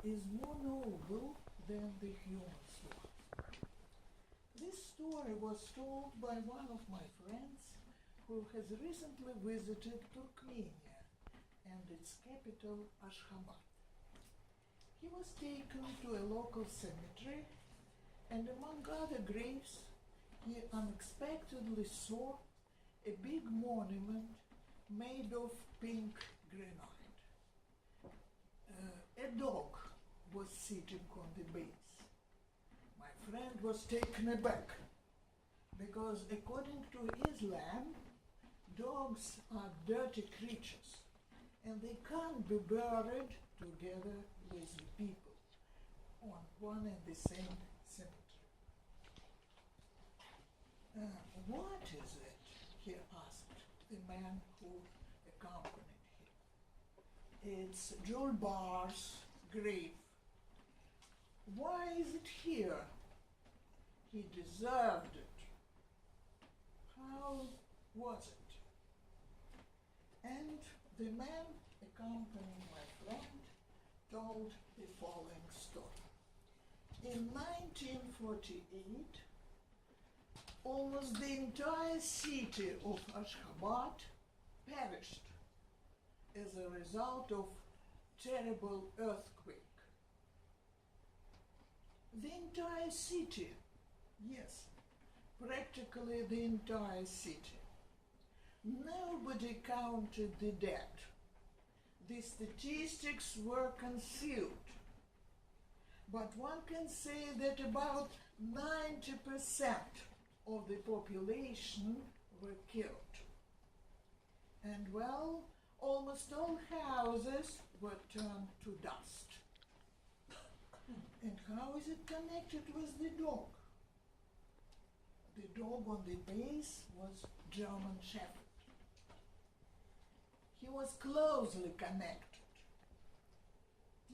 is more noble than the human's one. This story was told by one of my friends who has recently visited Turkmenia and its capital, Ashgabat. He was taken to a local cemetery, and among other graves, he unexpectedly saw a big monument made of pink granite. A dog was sitting on the base. My friend was taken aback because, according to Islam, dogs are dirty creatures and they can't be buried together with the people on one and the same cemetery. What is it? He asked the man who accompanied him. It's Julbar's grave. Why is it here? He deserved it. How was it? And the man accompanying my friend told the following story. In 1948, almost the entire city of Ashgabat perished as a result of terrible earthquake. The entire city, yes, practically the entire city. Nobody counted the dead. The statistics were concealed. But one can say that about 90% of the population were killed. And well, almost all houses were turned to dust. And how is it connected with the dog? The dog on the base was German Shepherd. He was closely connected.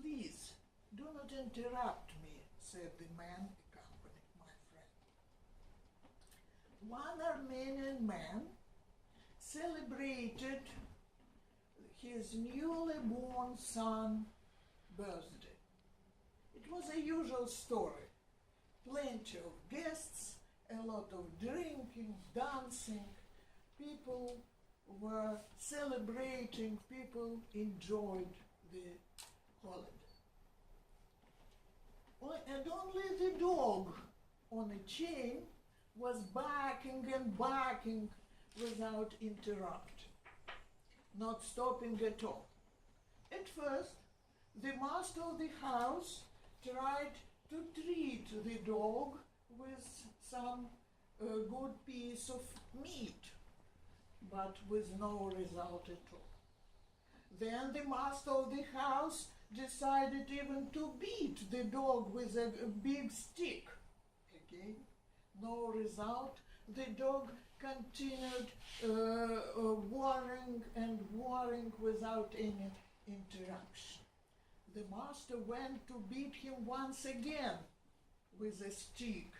Please, do not interrupt me, said the man accompanying my friend. One Armenian man celebrated his newly born son's birthday. It was a usual story. Plenty of guests, a lot of drinking, dancing. People were celebrating, people enjoyed the holiday. And only the dog on a chain was barking and barking without interrupting, not stopping at all. At first, the master of the house tried to treat the dog with some good piece of meat, but with no result at all. Then the master of the house decided even to beat the dog with a big stick. Again, no result. The dog continued worrying and worrying without any interruption. The master went to beat him once again with a stick,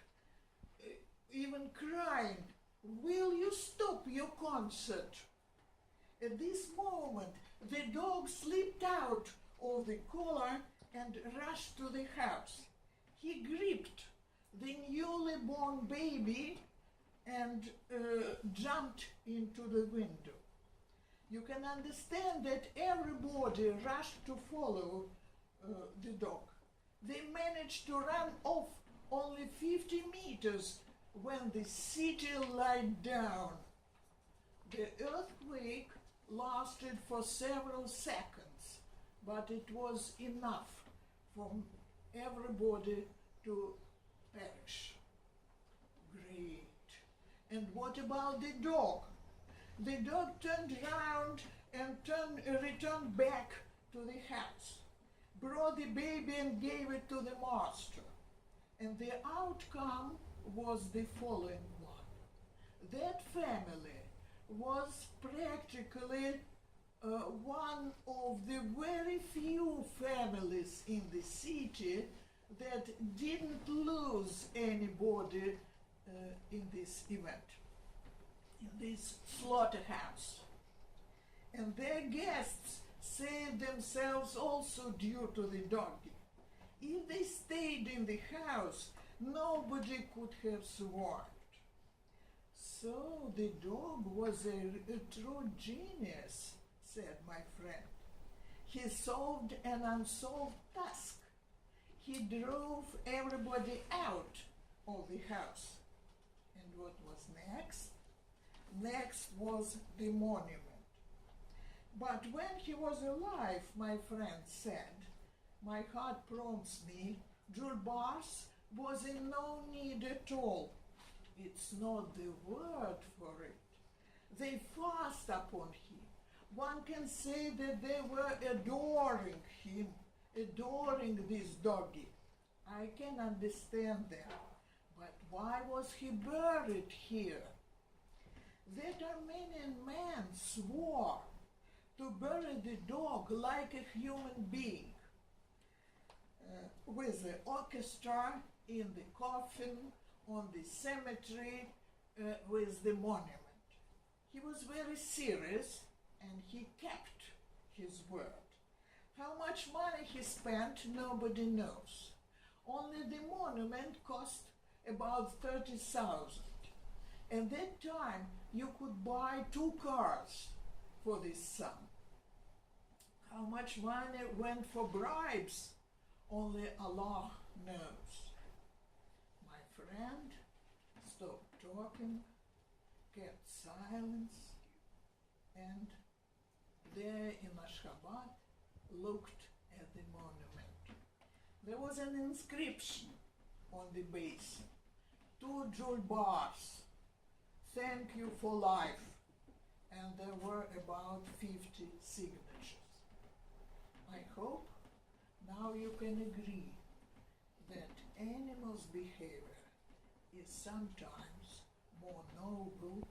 even crying, "Will you stop your concert?" At this moment, the dog slipped out of the collar and rushed to the house. He gripped the newly born baby and jumped into the window. You can understand that everybody rushed to follow the dog. They managed to run off only 50 meters when the city lied down. The earthquake lasted for several seconds, but it was enough for everybody to perish. Great. And what about the dog? The dog turned round and returned back to the house, brought the baby and gave it to the master. And the outcome was the following one. That family was practically one of the very few families in the city that didn't lose anybody in this event, in this slaughterhouse. And their guests saved themselves also due to the doggy. If they stayed in the house, nobody could have survived. So the dog was a true genius, said my friend. He solved an unsolved task. He drove everybody out of the house. And what was next? Next was the monument. But when he was alive, my friend said, my heart prompts me, Jules Bars was in no need at all. It's not the word for it. They fussed upon him. One can say that they were adoring him, adoring this doggy. I can understand that. But why was he buried here? That Armenian man swore to bury the dog like a human being, with the orchestra in the coffin, on the cemetery, with the monument. He was very serious and he kept his word. How much money he spent, nobody knows. Only the monument cost about 30,000. At that time, you could buy 2 cars for this sum. How much money went for bribes, only Allah knows. My friend stopped talking, kept silence, and there in Ashgabat looked at the monument. There was an inscription on the base, to Jules Bars, thank you for life, and there were about 50 signatures. I hope now you can agree that animals' behavior is sometimes more noble